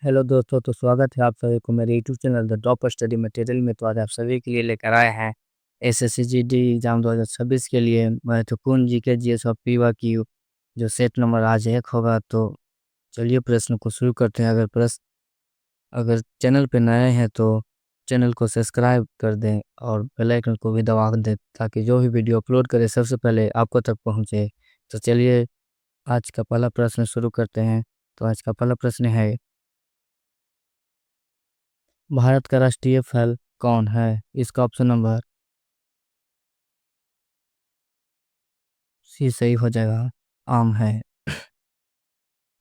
Hello दोस्तों, तो स्वागत है आप सभी को मेरे YouTube channel the top study material में। तो आज आप सभी के लिए लेकर आए हैं एसएससी जीडी एग्जाम 2026 के लिए महत्वपूर्ण जीके जीएस और पीवा की जो सेट नंबर आज 1 होगा। तो चलिए प्रश्न को शुरू करते हैं। अगर चैनल पे नए हैं तो चैनल को सब्सक्राइब कर दें और बेल आइकन को भी दबा दें ताकि जो भी वीडियो अपलोड करें सबसे पहले आपको तक पहुंचे। तो चलिए आज का पहला प्रश्न शुरू करते हैं। तो आज का पहला प्रश्न है, भारत का राष्ट्रीय फल कौन है? इसका ऑप्शन नंबर सी सही हो जाएगा, आम है।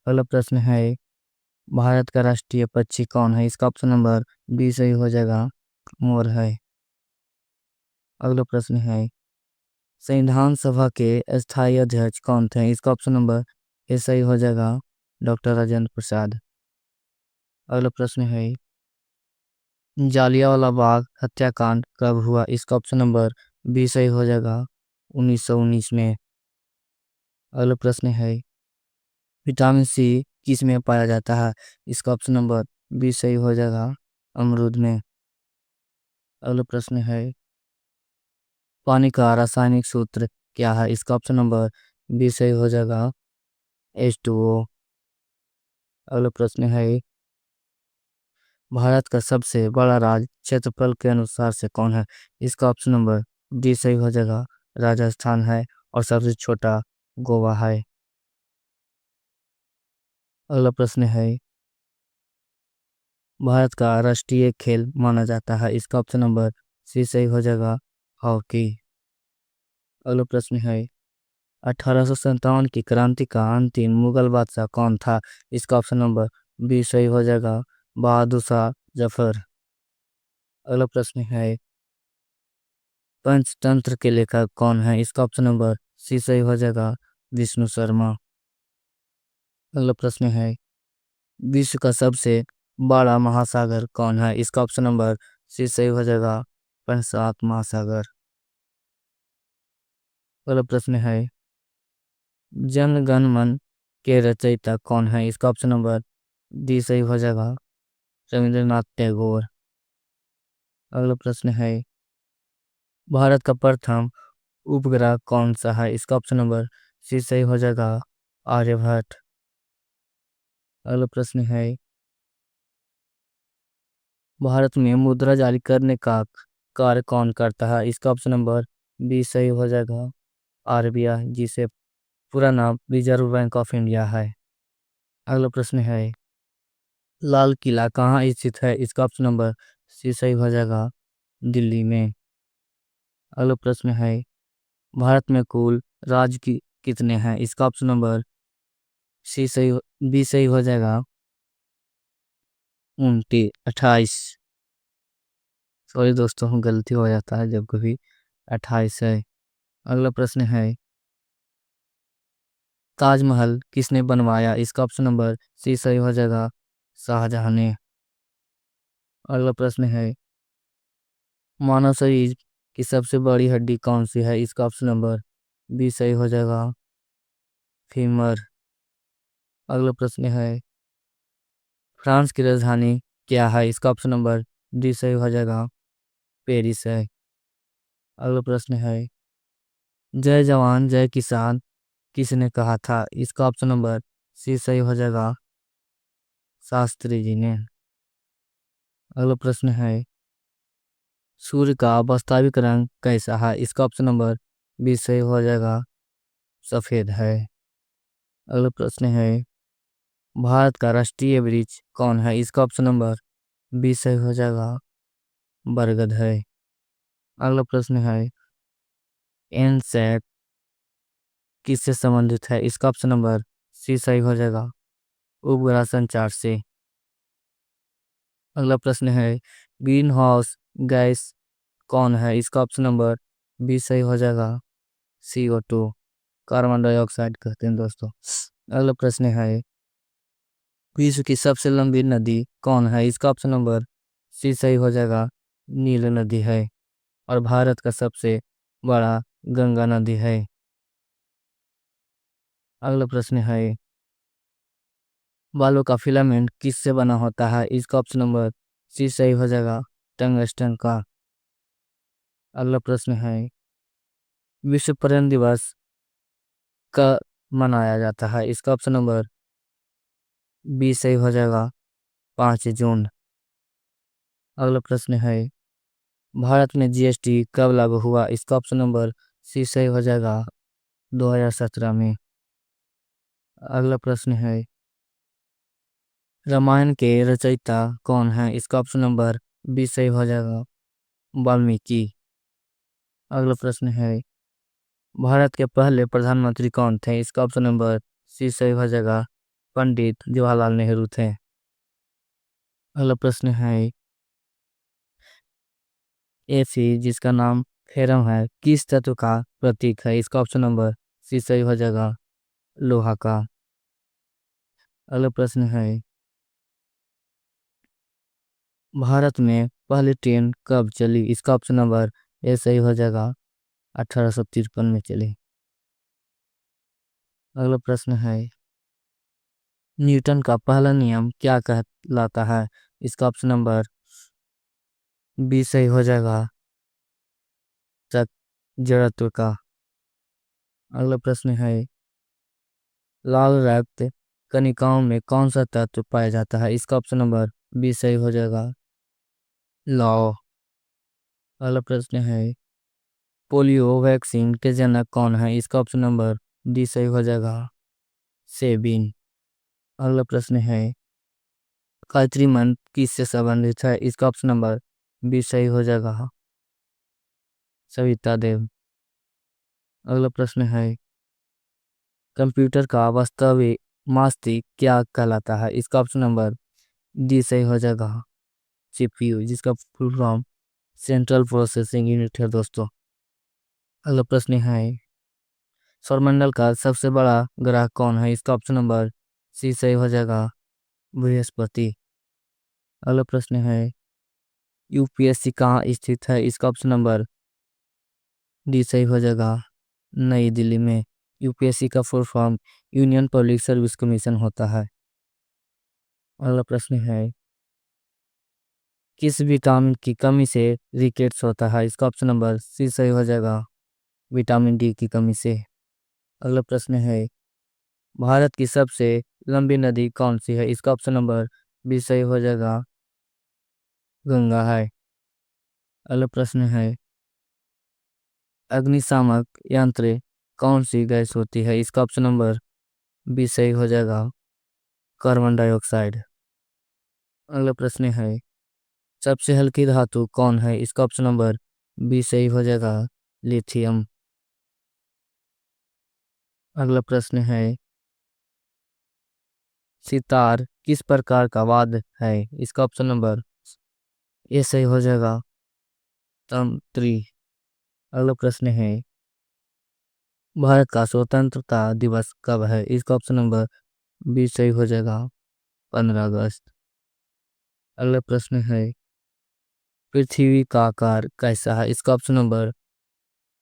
अगला प्रश्न है, भारत का राष्ट्रीय पक्षी कौन है? इसका ऑप्शन नंबर बी सही हो जाएगा, मोर है। अगला प्रश्न है, संविधान सभा के स्थायी अध्यक्ष कौन थे? इसका ऑप्शन नंबर ए सही हो जाएगा, डॉक्टर राजेंद्र प्रसाद। अगला प्रश्न है, जालियांवाला बाग हत्याकांड कब हुआ? इसका ऑप्शन नंबर बी सही हो जाएगा, 1919 में। अगला प्रश्न है, विटामिन सी किस में पाया जाता है? इसका ऑप्शन नंबर बी सही हो जाएगा, अमरूद में। अगला प्रश्न है, पानी का रासायनिक सूत्र क्या है? इसका ऑप्शन नंबर बी सही हो जाएगा, H2O। अगला प्रश्न है, भारत का सबसे बड़ा राज्य क्षेत्रफल के अनुसार से कौन है? इसका ऑप्शन नंबर डी सही हो जाएगा, राजस्थान है। और सबसे छोटा गोवा है। अगला प्रश्न है, भारत का राष्ट्रीय खेल माना जाता है? इसका ऑप्शन नंबर सी सही हो जाएगा, हॉकी। अगला प्रश्न है, 1857 की क्रांति का अंतिम मुगल बादशाह कौन था? इसका ऑप्शन नंबर बी सही हो जाएगा, बहादुर शाह जफर। अगला प्रश्न है, पंचतंत्र के लेखक कौन है? इसका ऑप्शन नंबर सी सही हो जाएगा, विष्णु शर्मा। अगला प्रश्न है, विश्व का सबसे बड़ा महासागर कौन है? इसका ऑप्शन नंबर सी सही हो जाएगा, प्रशांत महासागर। अगला प्रश्न है, जन गण मन के रचयिता कौन है? इसका ऑप्शन नंबर डी सही हो जाएगा, रविंद्रनाथ टैगोर। अगला प्रश्न है, भारत का प्रथम उपग्रह कौन सा है? इसका ऑप्शन नंबर सी सही हो जाएगा, आर्यभट्ट। अगला प्रश्न है, भारत में मुद्रा जारी करने का कार्य कौन करता है? इसका ऑप्शन नंबर बी सही हो जाएगा, आरबीआई, जिसे पूरा नाम रिजर्व बैंक ऑफ इंडिया है। अगला प्रश्न है, लाल किला कहाँ स्थित है? इसका ऑप्शन नंबर सी सही हो जाएगा, दिल्ली में। अगला प्रश्न है, भारत में कुल राज्य कितने हैं? इसका ऑप्शन नंबर बी सही हो जाएगा, 28। सॉरी दोस्तों, गलती हो जाता है जब कभी, 28 है। अगला प्रश्न है, ताजमहल किसने बनवाया? इसका ऑप्शन नंबर सी सही हो जाएगा, शाहजहां ने। अगला प्रश्न है, मानव शरीर की सबसे बड़ी हड्डी कौन सी है? इसका ऑप्शन नंबर बी सही हो जाएगा, फीमर। अगला प्रश्न है, फ्रांस की राजधानी क्या है? इसका ऑप्शन नंबर डी सही हो जाएगा, पेरिस है। अगला प्रश्न है, जय जवान जय किसान किसने कहा था? इसका ऑप्शन नंबर सी सही हो जाएगा, शास्त्री जी ने। अगला प्रश्न है, सूर्य का वास्तविक रंग कैसा है? इसका ऑप्शन नंबर बी सही हो जाएगा, सफेद है। अगला प्रश्न है, भारत का राष्ट्रीय वृक्ष कौन है? इसका ऑप्शन नंबर बी सही हो जाएगा, बरगद है। अगला प्रश्न है, एनसेट किससे संबंधित है? इसका ऑप्शन नंबर सी सही हो जाएगा, उपग्रह संचार से। अगला प्रश्न है, ग्रीन हाउस गैस कौन है? इसका ऑप्शन नंबर बी सही हो जाएगा, CO2, कार्बन डाइऑक्साइड कहते हैं दोस्तों। अगला प्रश्न है, विश्व की सबसे लंबी नदी कौन है? इसका ऑप्शन नंबर सी सही हो जाएगा, नील नदी है। और भारत का सबसे बड़ा गंगा नदी है। अगला प्रश्न है, बालों का फिलामेंट किससे बना होता है? इसका ऑप्शन नंबर सी सही हो जाएगा टंगस्टन का। अगला प्रश्न है विश्व पर्यावरण दिवस कब मनाया जाता है? इसका ऑप्शन नंबर बी सही हो जाएगा 5 जून। अगला प्रश्न है भारत में जीएसटी कब लागू हुआ? इसका ऑप्शन नंबर सी सही हो जाएगा 2017 में। अगला प्रश्न है रामायण के रचयिता कौन है? इसका ऑप्शन नंबर बी सही हो जाएगा वाल्मीकि। अगला प्रश्न है भारत के पहले प्रधानमंत्री कौन थे? इसका ऑप्शन नंबर सी सही हो जाएगा पंडित जवाहरलाल नेहरू थे। अगला प्रश्न है एफी जिसका नाम फेरम है किस तत्व का प्रतीक है? इसका ऑप्शन नंबर सी सही हो जाएगा लोहा का। अगला प्रश्न है भारत में पहली ट्रेन कब चली? इसका ऑप्शन नंबर ए सही हो जाएगा 1853 में चली। अगला प्रश्न है न्यूटन का पहला नियम क्या कहलाता है? इसका ऑप्शन नंबर बी सही हो जाएगा जड़त्व का। अगला प्रश्न है लाल रक्त कणिकाओं में कौन सा तत्व पाया जाता है? इसका ऑप्शन नंबर बी सही हो जाएगा लौ। अगला प्रश्न है पोलियो वैक्सीन के जनक कौन है? इसका ऑप्शन नंबर डी सही हो जाएगा सेबिन। अगला प्रश्न है गायत्री मंत्र किससे संबंधित है? इसका ऑप्शन नंबर बी सही हो जाएगा सविता देव। अगला प्रश्न है कंप्यूटर का वास्तविक मस्तिष्क क्या कहलाता है? इसका ऑप्शन नंबर डी सही हो जाएगा सीपीयू जिसका full form central processing unit है दोस्तों। अगला प्रश्न है सौरमंडल का सबसे बड़ा ग्रह कौन है? इसका ऑप्शन नंबर सी सही हो जाएगा बृहस्पति। अगला प्रश्न है यूपीएससी कहाँ स्थित है? इसका ऑप्शन नंबर डी सही हो जाएगा नई दिल्ली में। यूपीएससी का full form union public service commission होता है। अगला प्रश्न है किस विटामिन की कमी से रिकेट्स होता है? इसका ऑप्शन नंबर सी सही हो जाएगा विटामिन डी की कमी से। अगला प्रश्न है भारत की सबसे लंबी नदी कौन सी है? इसका ऑप्शन नंबर बी सही हो जाएगा गंगा है। अगला प्रश्न है अग्निशामक यंत्र कौन सी गैस होती है? इसका ऑप्शन नंबर बी सही हो जाएगा कार्बन डाइऑक्साइड। अगला प्रश्न है सबसे हल्की धातु कौन है? इसका ऑप्शन नंबर बी सही हो जाएगा लिथियम। अगला प्रश्न है सितार किस प्रकार का वाद्य है? इसका ऑप्शन नंबर ए सही हो जाएगा तंत्री। अगला प्रश्न है भारत का स्वतंत्रता दिवस कब है? इसका ऑप्शन नंबर बी सही हो जाएगा 15 अगस्त। अगला प्रश्न है पृथ्वी का आकार कैसा है? इसका ऑप्शन नंबर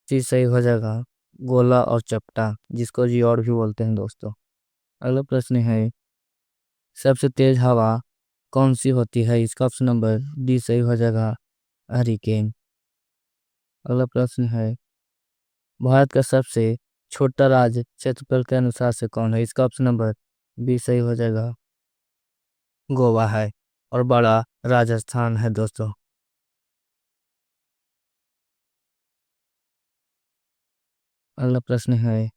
सी सही हो जाएगा गोला और चपटा जिसको जियोड भी बोलते हैं दोस्तों। अगला प्रश्न है सबसे तेज हवा कौन सी होती है? इसका ऑप्शन नंबर डी सही हो जाएगा हरिकेन। अगला प्रश्न है भारत का सबसे छोटा राज्य क्षेत्रफल के अनुसार से कौन है? इसका ऑप्शन नंबर बी सही हो जाएगा गोवा है और बड़ा राजस्थान है दोस्तों। अगला प्रश्न है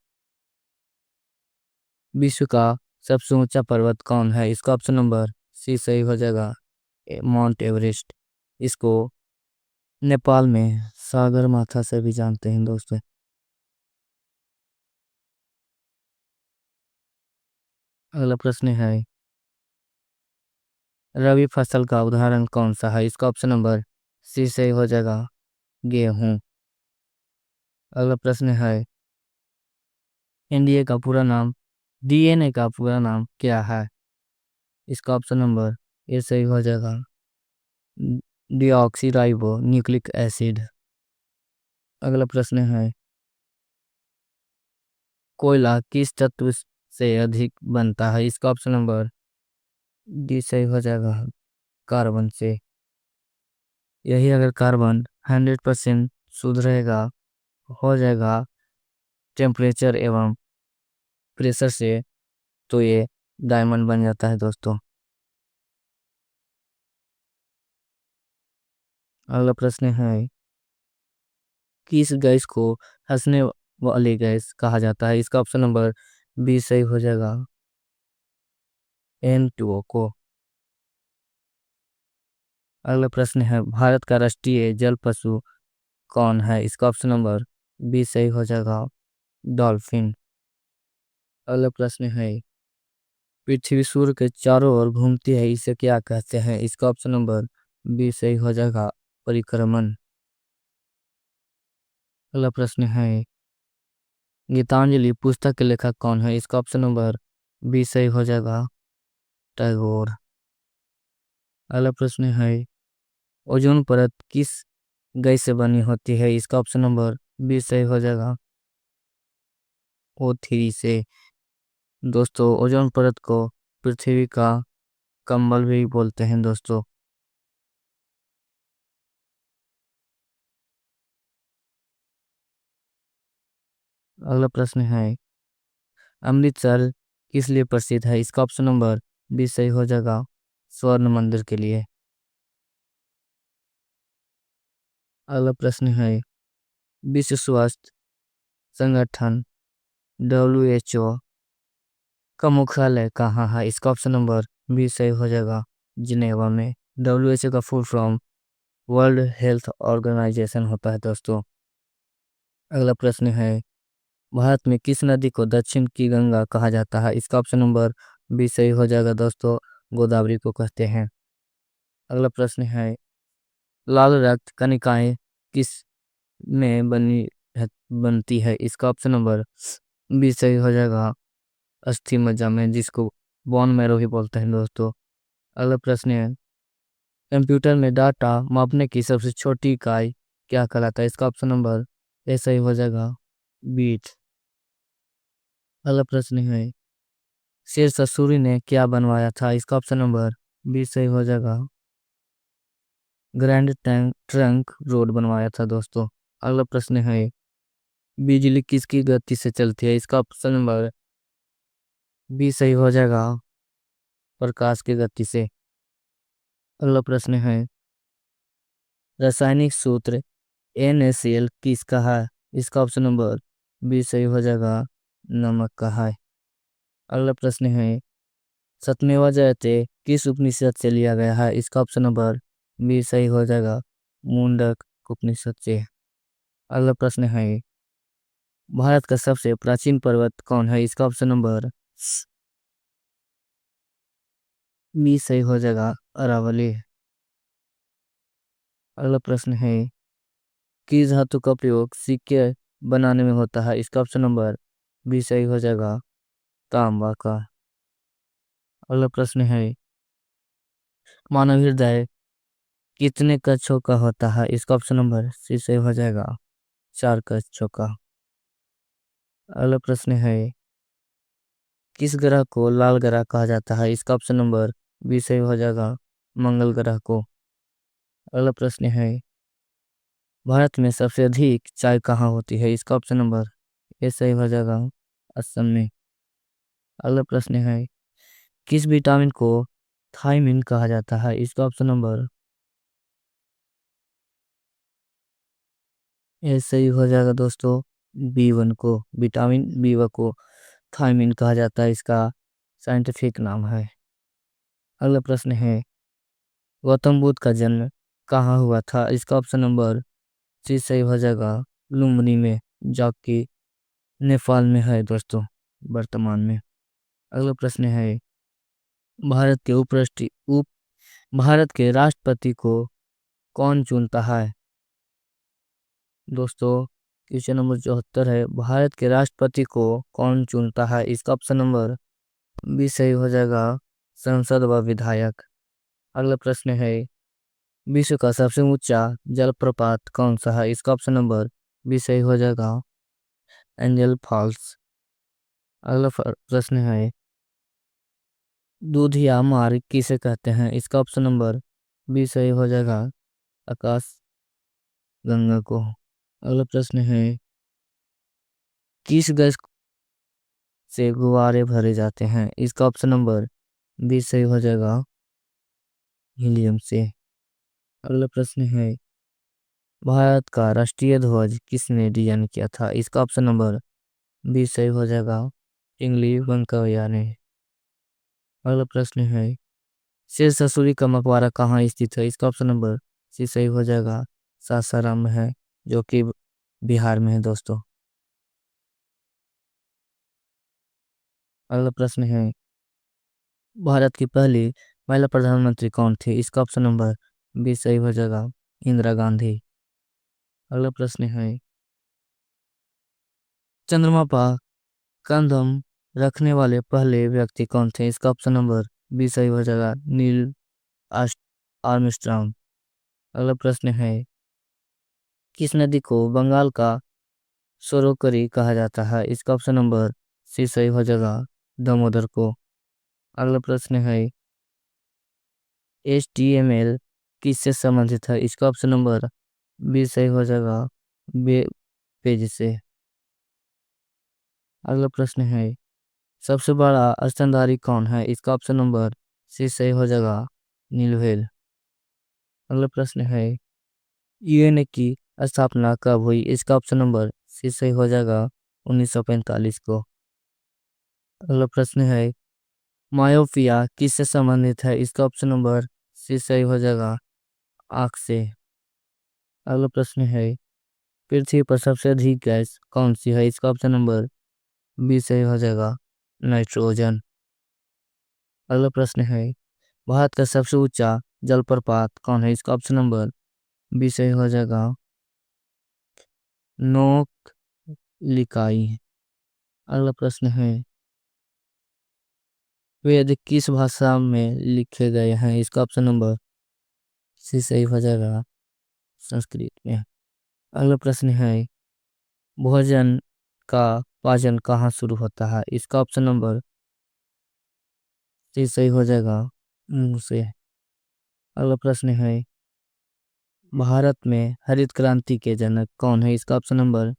विश्व का सबसे ऊंचा पर्वत कौन है? इसका ऑप्शन नंबर सी सही हो जाएगा माउंट एवरेस्ट। इसको नेपाल में सागर माथा से भी जानते हैं दोस्तों। अगला प्रश्न है रबी फसल का उदाहरण कौन सा है? इसका ऑप्शन नंबर सी सही हो जाएगा गेहूं। अगला प्रश्न है एनडीए का पूरा नाम डीएनए का पूरा नाम क्या है? इसका ऑप्शन नंबर ए सही हो जाएगा डिऑक्सी राइबो न्यूक्लिक एसिड। अगला प्रश्न है कोयला किस तत्व से अधिक बनता है? इसका ऑप्शन नंबर डी सही हो जाएगा कार्बन से। यही अगर कार्बन 100% शुद्ध रहेगा, हो जाएगा टेम्परेचर एवं प्रेशर से, तो ये डायमंड बन जाता है दोस्तों। अगला प्रश्न है, किस गैस को हंसने वाली गैस कहा जाता है? इसका ऑप्शन नंबर बी सही हो जाएगा N2O को। अगला प्रश्न है, भारत का राष्ट्रीय जल पशु कौन है? इसका ऑप्शन नंबर बी सही हो जाएगा डॉल्फिन। अगला प्रश्न है, पृथ्वी सूर्य के चारों ओर घूमती है, इसे क्या कहते हैं? इसका ऑप्शन नंबर बी सही हो जाएगा परिक्रमण। अगला प्रश्न है, गीतांजलि पुस्तक के लेखक कौन है? इसका ऑप्शन नंबर बी सही हो जाएगा टैगोर। अगला प्रश्न है, ओजोन परत किस गैस से बनी होती है? इसका ऑप्शन नंबर बी सही हो जाएगा O3 से। दोस्तों, ओजोन परत को पृथ्वी का कंबल भी बोलते हैं दोस्तों। अगला प्रश्न है, अमृतसर किस लिए प्रसिद्ध है? इसका ऑप्शन नंबर बी सही हो जाएगा स्वर्ण मंदिर के लिए। अगला प्रश्न है, विश्व स्वास्थ्य संगठन WHO का मुख्यालय कहाँ है? इसका ऑप्शन नंबर बी सही हो जाएगा जिनेवा में। WHO का full form World Health Organization होता है दोस्तों। अगला प्रश्न है, भारत में किस नदी को दक्षिण की गंगा कहा जाता है? इसका ऑप्शन नंबर बी सही हो जाएगा दोस्तों गोदावरी को कहते हैं। अगला प्रश्न है, लाल रक्त कणिकाएं किस में बनती है? इसका ऑप्शन नंबर बी सही हो जाएगा अस्थि मज्जा में, जिसको बोन मैरो भी बोलते हैं दोस्तों। अगला प्रश्न है, कंप्यूटर में डाटा मापने की सबसे छोटी इकाई क्या कहलाता है? इसका ऑप्शन नंबर ए सही हो जाएगा बीट। अगला प्रश्न है, शेरशाह सूरी ने क्या बनवाया था? इसका ऑप्शन नंबर बी सही हो जाएगा ग्रैंड ट्रंक रोड बनवाया था दोस्तों। अगला प्रश्न है, बिजली किसकी गति से चलती है? इसका ऑप्शन नंबर बी सही हो जाएगा प्रकाश की गति से। अगला प्रश्न है, रासायनिक सूत्र NaCl किसका है? इसका ऑप्शन नंबर बी सही हो जाएगा नमक का है। अगला प्रश्न है, सतमेवा जयते किस उपनिषद से लिया गया है? इसका ऑप्शन नंबर बी सही हो जाएगा मुंडक उपनिषद से। अगला प्रश्न है, भारत का सबसे प्राचीन पर्वत कौन है? इसका ऑप्शन नंबर बी सही हो जाएगा अरावली। अगला प्रश्न है, किस धातु का प्रयोग सिक्के बनाने में होता है? इसका ऑप्शन नंबर बी सही हो जाएगा तांबा का। अगला प्रश्न है, मानव हृदय कितने कक्षों का होता है? इसका ऑप्शन नंबर सी सही हो जाएगा 4 कक्षों का। अगला प्रश्न है, किस ग्रह को लाल ग्रह कहा जाता है? इसका ऑप्शन नंबर बी सही हो जाएगा मंगल ग्रह को। अगला प्रश्न है, भारत में सबसे अधिक चाय कहाँ होती है? इसका ऑप्शन नंबर ए सही हो जाएगा असम में। अगला प्रश्न है, किस विटामिन को थायमिन कहा जाता है? इसका ऑप्शन नंबर ए सही हो जाएगा दोस्तों B1 को। विटामिन B1 को थायमिन कहा जाता है, इसका साइंटिफिक नाम है। अगला प्रश्न है, गौतम बुद्ध का जन्म कहाँ हुआ था? इसका ऑप्शन नंबर सी सही हो जाएगा लुम्बिनी में, जो कि नेपाल में है दोस्तों वर्तमान में। अगला प्रश्न है, भारत के उप भारत के राष्ट्रपति को कौन चुनता है? दोस्तों, क्वेश्चन नंबर 74 है, भारत के राष्ट्रपति को कौन चुनता है? इसका ऑप्शन नंबर बी सही हो जाएगा संसद व विधायक। अगला प्रश्न है, विश्व का सबसे ऊंचा जलप्रपात कौन सा है? इसका ऑप्शन नंबर बी सही हो जाएगा एंजल फॉल्स। अगला प्रश्न है, दूध या मार्ग किसे कहते हैं? इसका ऑप्शन नंबर बी सही हो जाएगा आकाश गंगा को। अगला प्रश्न है, किस गैस से गुब्बारे भरे जाते हैं? इसका ऑप्शन नंबर बी सही हो जाएगा हीलियम से। अगला प्रश्न है, भारत का राष्ट्रीय ध्वज किसने डिजाइन किया था? इसका ऑप्शन नंबर बी सही हो जाएगा पिंगली वेंकैया ने। अगला प्रश्न है, शेर ससुरी का मकबरा कहाँ स्थित है? इसका ऑप्शन नंबर सी सही हो जाएगा सासाराम में है, जो कि बिहार में है दोस्तों। अगला प्रश्न है, भारत की पहली महिला प्रधानमंत्री कौन थी? इसका ऑप्शन नंबर बी सही हो जाएगा इंदिरा गांधी। अगला प्रश्न है, चंद्रमा पर कंधम रखने वाले पहले व्यक्ति कौन थे? इसका ऑप्शन नंबर बी सही हो जाएगा नील आर्मस्ट्रांग। अगला प्रश्न है, किस नदी को बंगाल का सरोकरी कहा जाता है? इसका ऑप्शन नंबर सी सही हो जाएगा दामोदर को। अगला प्रश्न है, HTML किससे संबंधित है? इसका ऑप्शन नंबर बी सही हो जाएगा पेज से। अगला प्रश्न है, सबसे बड़ा स्तनधारी कौन है? इसका ऑप्शन नंबर सी सही हो जाएगा नीलव्हेल। अगला प्रश्न है, यूएनए की स्थापना कब हुई? इसका ऑप्शन नंबर सी सही हो जाएगा 1945 को। अगला प्रश्न है, मायोपिया किससे संबंधित है? इसका ऑप्शन नंबर सी सही हो जाएगा आँख से। अगला प्रश्न है, पृथ्वी पर सबसे अधिक गैस कौन सी है? इसका ऑप्शन नंबर बी सही हो जाएगा नाइट्रोजन। अगला प्रश्न है, भारत का सबसे ऊंचा जलप्रपात कौन है? इसका ऑप्शन नंबर बी सही हो जाएगा नोक लिकाई। अगला प्रश्न है, वेद किस भाषा में लिखे गए हैं? इसका ऑप्शन नंबर सी सही हो जाएगा संस्कृत में। अगला प्रश्न है, भोजन का पाचन कहाँ शुरू होता है? इसका ऑप्शन नंबर सी सही हो जाएगा मुंह से। अगला प्रश्न है, भारत में हरित क्रांति के जनक कौन है? इसका ऑप्शन नंबर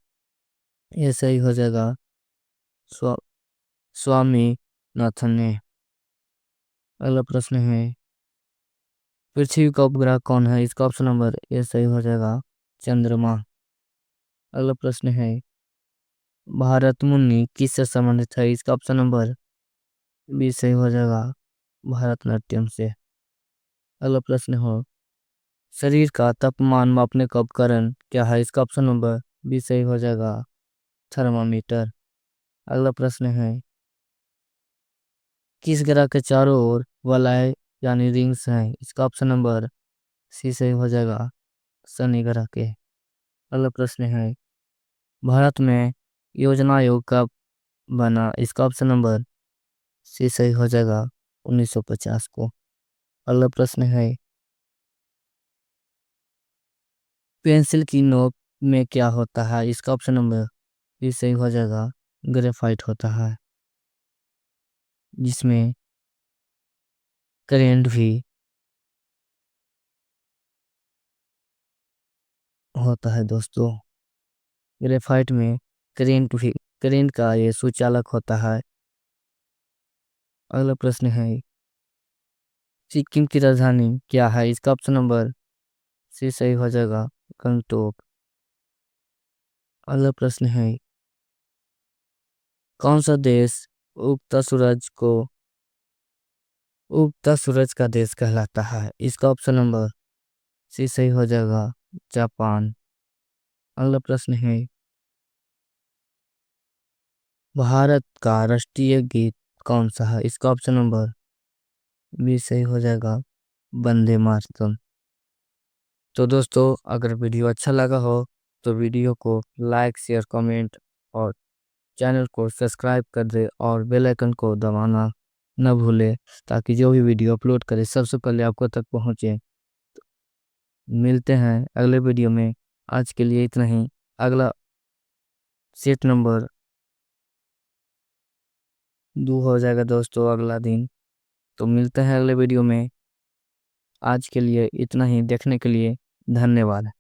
ये सही हो जाएगा स्वा, स्वामी नाथन ने। अगला प्रश्न है, पृथ्वी का उपग्रह कौन है? इसका ऑप्शन नंबर ये सही हो जाएगा चंद्रमा। अगला प्रश्न है, भारत मुन्नी किससे संबंधित है? इसका ऑप्शन नंबर बी सही हो जाएगा भारतनाट्यम से। अगला प्रश्न हो, शरीर का तापमान मापने का उपकरण क्या है? इसका ऑप्शन नंबर बी सही हो जाएगा थर्मामीटर। अगला प्रश्न है, किस ग्रह के चारों ओर वलय यानी रिंग्स हैं? इसका ऑप्शन नंबर सी सही हो जाएगा शनि ग्रह के। अगला प्रश्न है, भारत में योजना आयोग कब बना? इसका ऑप्शन नंबर सी सही हो जाएगा 1950 को। अगला प्रश्न है, पेंसिल की नोक में क्या होता है? इसका ऑप्शन नंबर बी सही हो जाएगा ग्रेफाइट होता है, जिसमें करेंट भी होता है दोस्तों। ग्रेफाइट में करेंट का ये सुचालक होता है। अगला प्रश्न है, सिक्किम की राजधानी क्या है? इसका ऑप्शन नंबर सी सही हो जाएगा गंगटोक। अगला प्रश्न है, कौन सा देश उगता सूरज को उगता सूरज का देश कहलाता है? इसका ऑप्शन नंबर सी सही हो जाएगा जापान। अगला प्रश्न है, भारत का राष्ट्रीय गीत कौन सा है? इसका ऑप्शन नंबर बी सही हो जाएगा वंदे मातरम। तो दोस्तों, अगर वीडियो अच्छा लगा हो तो वीडियो को लाइक शेयर कमेंट और चैनल को सब्सक्राइब कर दे और बेल आइकन को दबाना न भूले, ताकि जो भी वीडियो अपलोड करे सबसे पहले आपको तक पहुंचे। मिलते हैं अगले वीडियो में। आज के लिए इतना ही। अगला सेट नंबर 2 हो जाएगा दोस्तों अगला दिन। तो मिलते हैं अगले वीडियो में। आज के लिए इतना ही। देखने के लिए धन्यवाद।